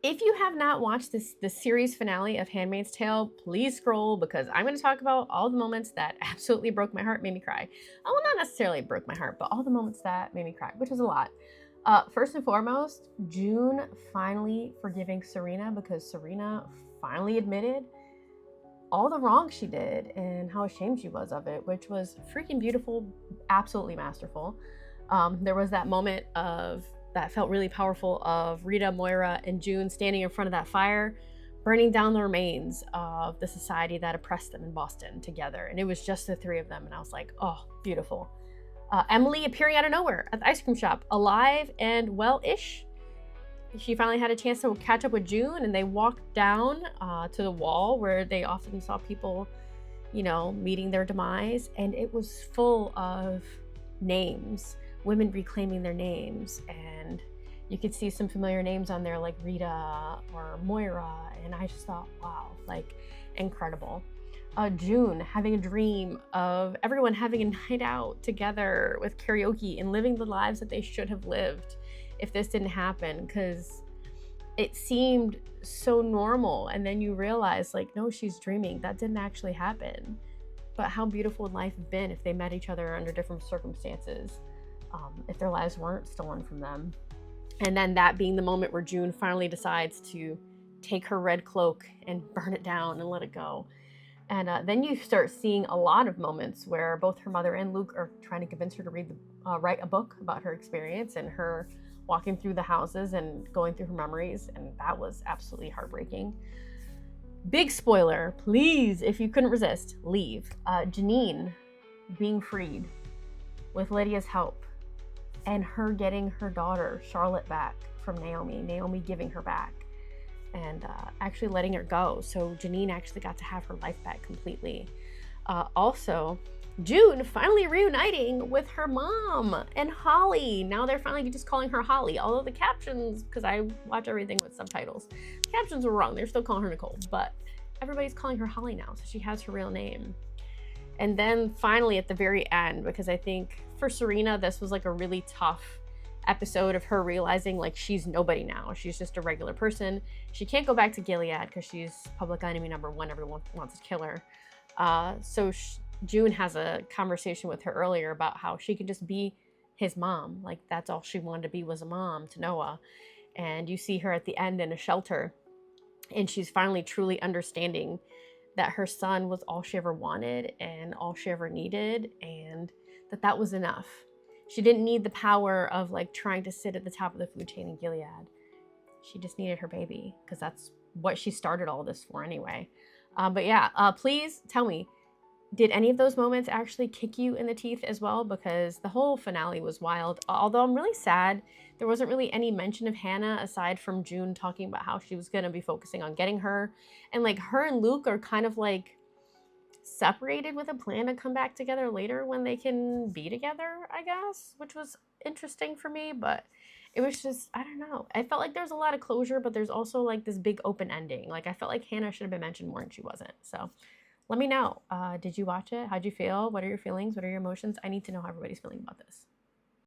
If you have not watched the series finale of Handmaid's Tale, please scroll because I'm going to talk about all the moments that absolutely broke my heart, made me cry. Oh, well, not necessarily broke my heart, but all the moments that made me cry, which is a lot. First and foremost, June finally forgiving Serena because Serena finally admitted all the wrong she did and how ashamed she was of it, which was freaking beautiful, absolutely masterful. There was that moment of that felt really powerful of Rita, Moira, and June standing in front of that fire, burning down the remains of the society that oppressed them in Boston together. And it was just the three of them. And I was like, oh, beautiful. Emily appearing out of nowhere at the ice cream shop, alive and well-ish. She finally had a chance to catch up with June, and they walked down to the wall where they often saw people, meeting their demise. And it was full of names, women reclaiming their names. And you could see some familiar names on there like Rita or Moira. And I just thought, wow, like incredible. June having a dream of everyone having a night out together with karaoke and living the lives that they should have lived if this didn't happen, because it seemed so normal. And then you realize, like, no, she's dreaming. That didn't actually happen. But how beautiful would life have been if they met each other under different circumstances, if their lives weren't stolen from them. And then that being the moment where June finally decides to take her red cloak and burn it down and let it go. And then you start seeing a lot of moments where both her mother and Luke are trying to convince her to write a book about her experience and her walking through the houses and going through her memories. And that was absolutely heartbreaking. Big spoiler, please, if you couldn't resist, leave. Janine being freed with Lydia's help and her getting her daughter, Charlotte, back from Naomi giving her back. And actually letting her go. So Janine actually got to have her life back completely. Also, June finally reuniting with her mom and Holly. Now they're finally just calling her Holly. Although the captions, because I watch everything with subtitles, the captions were wrong. They're still calling her Nicole. But everybody's calling her Holly now. So she has her real name. And then finally at the very end, because I think for Serena, this was like a really tough episode of her realizing like she's nobody now. She's just a regular person. She can't go back to Gilead because she's public enemy number one. Everyone wants to kill her. So June has a conversation with her earlier about how she could just be his mom. Like that's all she wanted to be, was a mom to Noah. And you see her at the end in a shelter, and she's finally truly understanding that her son was all she ever wanted and all she ever needed, and that was enough. She didn't need the power of like trying to sit at the top of the food chain in Gilead. She just needed her baby, because that's what she started all this for anyway. But yeah, please tell me, did any of those moments actually kick you in the teeth as well? Because the whole finale was wild. Although I'm really sad there wasn't really any mention of Hannah aside from June talking about how she was going to be focusing on getting her. And like her and Luke are kind of like separated with a plan to come back together later when they can be together, I guess, which was interesting for me. But it was just, I don't know. I felt like there's a lot of closure, but there's also like this big open ending. Like I felt like Hannah should have been mentioned more and she wasn't. So let me know. Did you watch it? How'd you feel? What are your feelings? What are your emotions? I need to know how everybody's feeling about this.